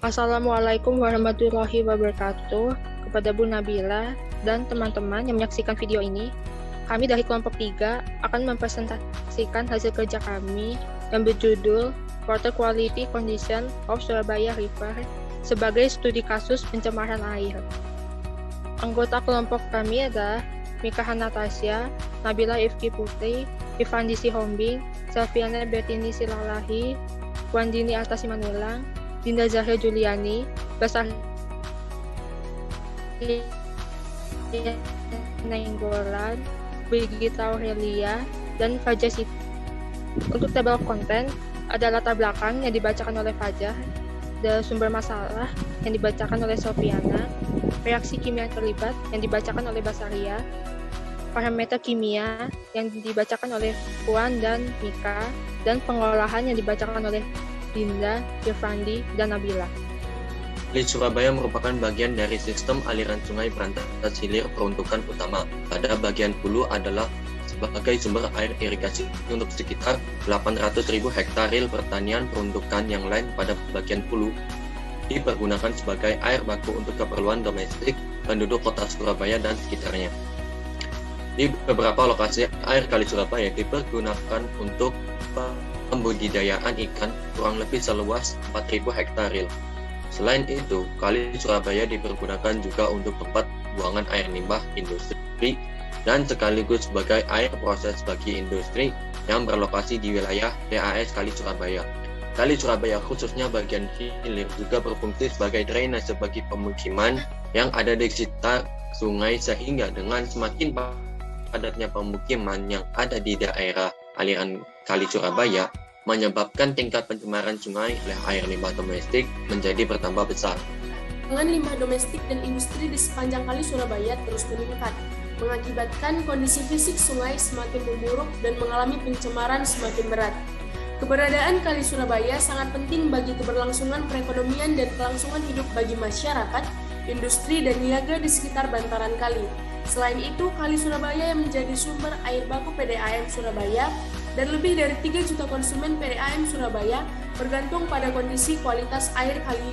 Assalamualaikum warahmatullahi wabarakatuh. Kepada Bu Nabila dan teman-teman yang menyaksikan video ini, kami dari kelompok 3 akan mempresentasikan hasil kerja kami yang berjudul Water Quality Condition of Surabaya River sebagai studi kasus pencemaran air. Anggota kelompok kami adalah Mika Natasha, Nabila Ifki Putri, Ivandi Sihombing, Selviana Bertini Silalahi, Wandini Alta Simanulang, Dinda Zahra Juliani, Basari Nainggolan, Brigita Aurelia, dan Fajar Siti. Untuk table of content, ada latar belakang yang dibacakan oleh Fajar, ada sumber masalah yang dibacakan oleh Sofiana, reaksi kimia yang terlibat yang dibacakan oleh Basaria, parameter kimia yang dibacakan oleh Puan dan Mika, dan pengolahan yang dibacakan oleh Dinda, Irfandi, dan Nabila. Kali Surabaya merupakan bagian dari sistem aliran sungai berantas hilir peruntukan utama. Pada bagian hulu adalah sebagai sumber air irigasi untuk sekitar 800.000 hektaril pertanian. Peruntukan yang lain pada bagian hulu dipergunakan sebagai air baku untuk keperluan domestik penduduk kota Surabaya dan sekitarnya. Di beberapa lokasi air Kali Surabaya dipergunakan untuk pembudidayaan ikan kurang lebih seluas 4.000 hektaril. Selain itu, Kali Surabaya dipergunakan juga untuk tempat buangan air limbah industri dan sekaligus sebagai air proses bagi industri yang berlokasi di wilayah PAS Kali Surabaya. Kali Surabaya khususnya bagian hilir juga berfungsi sebagai drainase bagi pemukiman yang ada di sekitar sungai, sehingga dengan semakin padatnya pemukiman yang ada di daerah aliran Kali Surabaya menyebabkan tingkat pencemaran sungai oleh air limbah domestik menjadi bertambah besar. Timbangan limbah domestik dan industri di sepanjang Kali Surabaya terus meningkat, mengakibatkan kondisi fisik sungai semakin memburuk dan mengalami pencemaran semakin berat. Keberadaan Kali Surabaya sangat penting bagi keberlangsungan perekonomian dan kelangsungan hidup bagi masyarakat, industri, dan niaga di sekitar bantaran kali. Selain itu, Kali Surabaya yang menjadi sumber air baku PDAM Surabaya dan lebih dari 3 juta konsumen PDAM Surabaya bergantung pada kondisi kualitas air kali.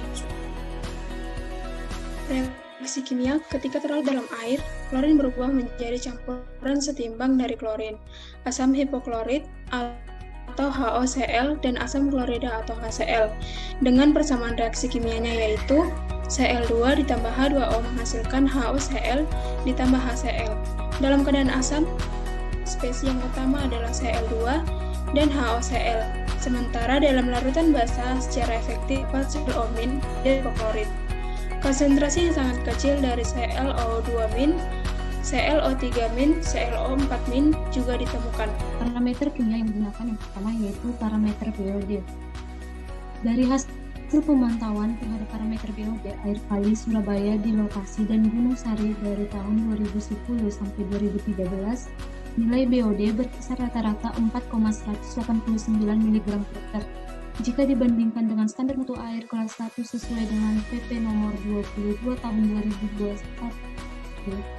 Reaksi kimia ketika terlalu dalam air, klorin berubah menjadi campuran setimbang dari klorin, asam hipoklorit atau HOCl, dan asam klorida atau HCl. Dengan persamaan reaksi kimianya yaitu Cl2 ditambah H2O menghasilkan HOCl ditambah HCl. Dalam keadaan asam, spesies yang utama adalah Cl2 dan HOCl. Sementara dalam larutan basah secara efektif celomin dan hipoklorit. Konsentrasi yang sangat kecil dari ClO2-, ClO3-, ClO4- juga ditemukan. Parameter kimia yang digunakan yang pertama yaitu parameter BOD. Dari hasil pemantauan terhadap parameter BOD air Kali Surabaya di lokasi dan Gunung Sari dari tahun 2010 sampai 2013, nilai BOD berkisar rata-rata 4,189 mg per liter. Jika dibandingkan dengan standar mutu air kelas 1 sesuai dengan PP nomor 22 tahun 2021,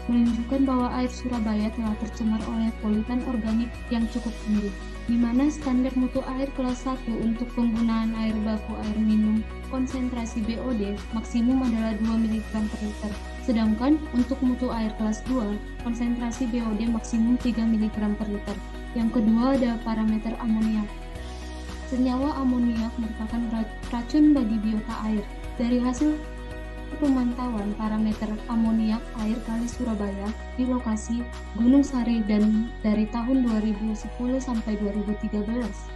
menunjukkan bahwa air Surabaya telah tercemar oleh polutan organik yang cukup tinggi, di mana standar mutu air kelas 1 untuk penggunaan air baku air minum konsentrasi BOD maksimum adalah 2 mg per liter. Sedangkan untuk mutu air kelas 2, konsentrasi BOD maksimum 3 mg per liter. Yang kedua ada parameter amoniak. Senyawa amoniak merupakan racun bagi biota air. Dari hasil pemantauan parameter amoniak air Kali Surabaya di lokasi Gunung Sari dan dari tahun 2010 sampai 2013,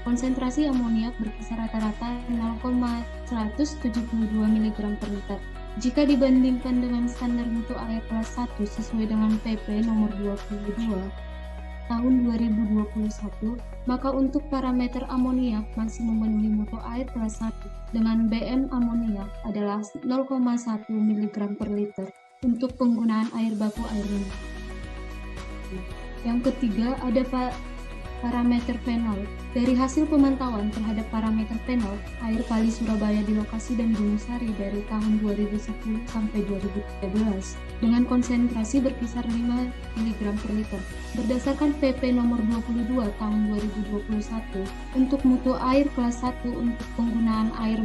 konsentrasi amoniak berkisar rata-rata 0,172 mg per liter. Jika dibandingkan dengan standar mutu air kelas 1 sesuai dengan PP nomor 22 tahun 2021, maka untuk parameter amoniak masih memenuhi mutu air kelas 1 dengan BM amoniak adalah 0,1 mg per liter untuk penggunaan air baku air minum. Yang ketiga ada Parameter fenol. Dari hasil pemantauan terhadap parameter fenol air kali Surabaya di lokasi dan Gunung Sari dari tahun 2010 sampai 2013 dengan konsentrasi berkisar 5 mg per liter. Berdasarkan PP nomor 22 tahun 2021, untuk mutu air kelas 1 untuk penggunaan air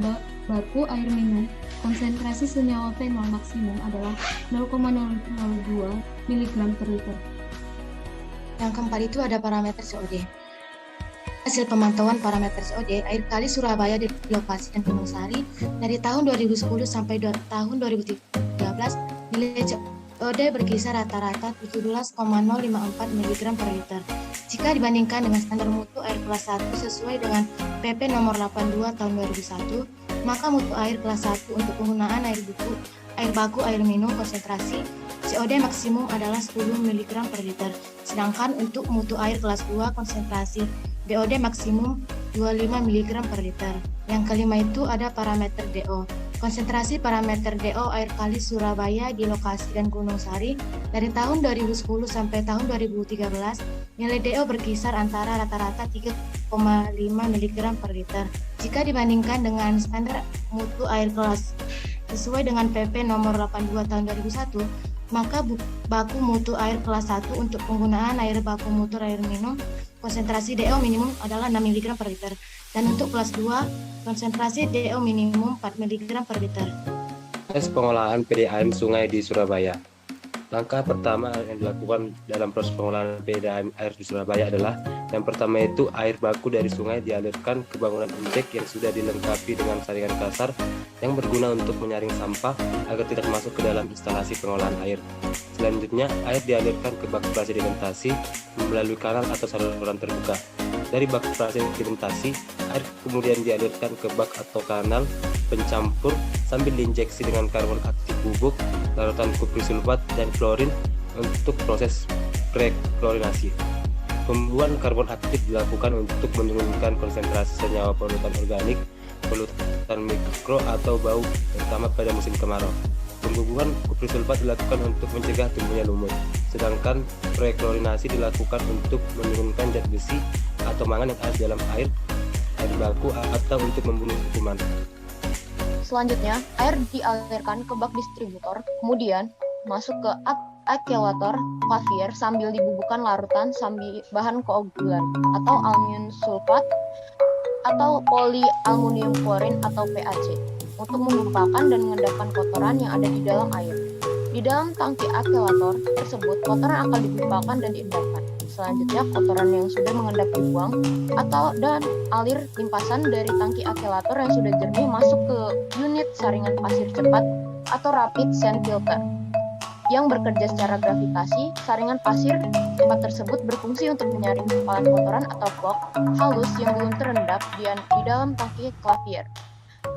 baku air minum, konsentrasi senyawa fenol maksimum adalah 0,002 mg per liter. Yang keempat itu ada parameter COD. Hasil pemantauan parameter COD air kali Surabaya di lokasi dan Gunung Sari dari tahun 2010 sampai tahun 2013 nilai COD berkisar rata-rata 17,054 mg per liter. Jika dibandingkan dengan standar mutu air kelas 1 sesuai dengan PP nomor 82 tahun 2001, maka mutu air kelas 1 untuk penggunaan air baku air minum konsentrasi COD maksimum adalah 10 mg per liter, sedangkan untuk mutu air kelas 2 konsentrasi BOD maksimum 25 mg per liter. Yang kelima itu ada parameter DO. Konsentrasi parameter DO air kali Surabaya di lokasi dan Gunung Sari dari tahun 2010 sampai tahun 2013, nilai DO berkisar antara rata-rata 3,5 mg per liter. Jika dibandingkan dengan standar mutu air kelas sesuai dengan PP nomor 82 tahun 2001, maka baku mutu air kelas 1 untuk penggunaan air baku mutu air minum konsentrasi DO minimum adalah 6 mg per liter, dan untuk kelas 2 konsentrasi DO minimum 4 mg per liter. Proses pengolahan PDAM sungai di Surabaya. Langkah pertama yang dilakukan dalam proses pengolahan PDAM air di Surabaya adalah yang pertama itu air baku dari sungai dialirkan ke bangunan injek yang sudah dilengkapi dengan saringan kasar yang berguna untuk menyaring sampah agar tidak masuk ke dalam instalasi pengolahan air. Selanjutnya, air dialirkan ke bak sedimentasi melalui kanal atau saluran terbuka. Dari bak sedimentasi, air kemudian dialirkan ke bak atau kanal pencampur sambil diinjeksi dengan karbon aktif bubuk, larutan kupri sulfat, dan klorin untuk proses preklorinasi. Pembuangan karbon aktif dilakukan untuk menurunkan konsentrasi senyawa polutan organik, polutan mikro atau bau, terutama pada musim kemarau. Pembubuhan kupri sulfat dilakukan untuk mencegah tumbuhnya lumut, sedangkan preklorinasi dilakukan untuk menurunkan zat besi atau mangan yang ada dalam air baku atau untuk membunuh kuman. Selanjutnya, air dialirkan ke bak distributor, kemudian masuk ke akelator clavier sambil dibubuhkan larutan bahan koagulan atau aluminium sulfat atau polyaluminium klorin atau PAC untuk membukakan dan mengendapkan kotoran yang ada di dalam air. Di dalam tangki akelator tersebut, kotoran akan dibukakan dan diendapkan. Selanjutnya, kotoran yang sudah mengendap dibuang dan alir limpasan dari tangki akelator yang sudah jernih masuk ke unit saringan pasir cepat atau rapid sand filter yang bekerja secara gravitasi. Saringan pasir cepat tersebut berfungsi untuk menyaring kepalan kotoran atau blok halus yang belum terendap di dalam tangki clavier.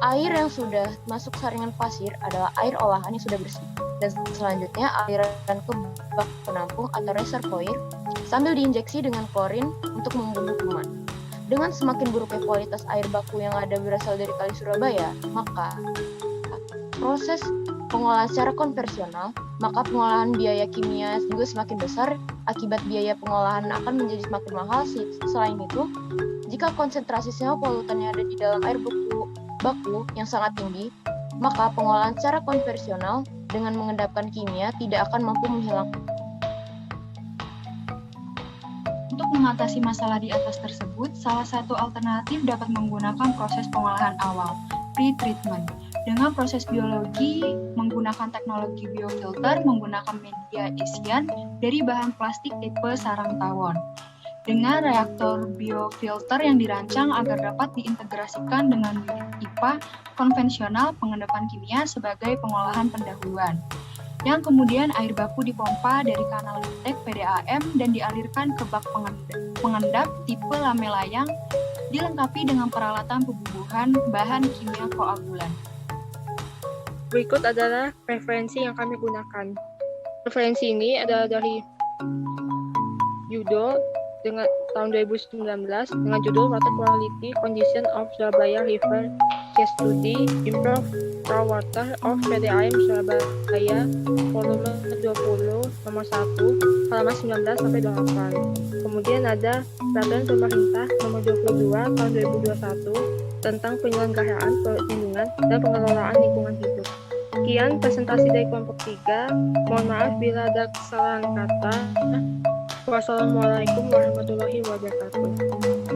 Air yang sudah masuk saringan pasir adalah air olahan yang sudah bersih. Dan selanjutnya aliran ke bak penampung atau reservoir sambil diinjeksi dengan klorin untuk membunuh kuman. Dengan semakin buruknya kualitas air baku yang ada berasal dari Kali Surabaya, maka proses pengolahan secara konvensional, maka pengolahan biaya kimia juga semakin besar. Akibat biaya pengolahan akan menjadi semakin mahal. Selain itu, jika konsentrasi senyawa polutan yang ada di dalam air baku yang sangat tinggi, maka pengolahan secara konvensional dengan mengendapkan kimia tidak akan mampu menghilangkan. Untuk mengatasi masalah di atas tersebut, salah satu alternatif dapat menggunakan proses pengolahan awal, pre-treatment. Dengan proses biologi, menggunakan teknologi biofilter, menggunakan media isian dari bahan plastik tipe sarang tawon. Dengan reaktor biofilter yang dirancang agar dapat diintegrasikan dengan unit IPA konvensional pengendapan kimia sebagai pengolahan pendahuluan. Yang kemudian air baku dipompa dari kanal intek PDAM dan dialirkan ke bak pengendap tipe lamela yang dilengkapi dengan peralatan pembubuhan bahan kimia koagulan. Berikut adalah referensi yang kami gunakan. Referensi ini adalah dari Judo dengan tahun 2019 dengan judul Water Quality Condition of Surabaya River Case Study Improve Raw Water of PDAM Surabaya volume 20 nomor 1 halaman 19 sampai 28. Kemudian ada Peraturan Pemerintah nomor 22 tahun 2021 tentang penyelenggaraan perlindungan dan pengelolaan lingkungan hidup. Sekian presentasi dari kelompok 3. Mohon maaf bila ada kesalahan kata. Wassalamualaikum warahmatullahi wabarakatuh.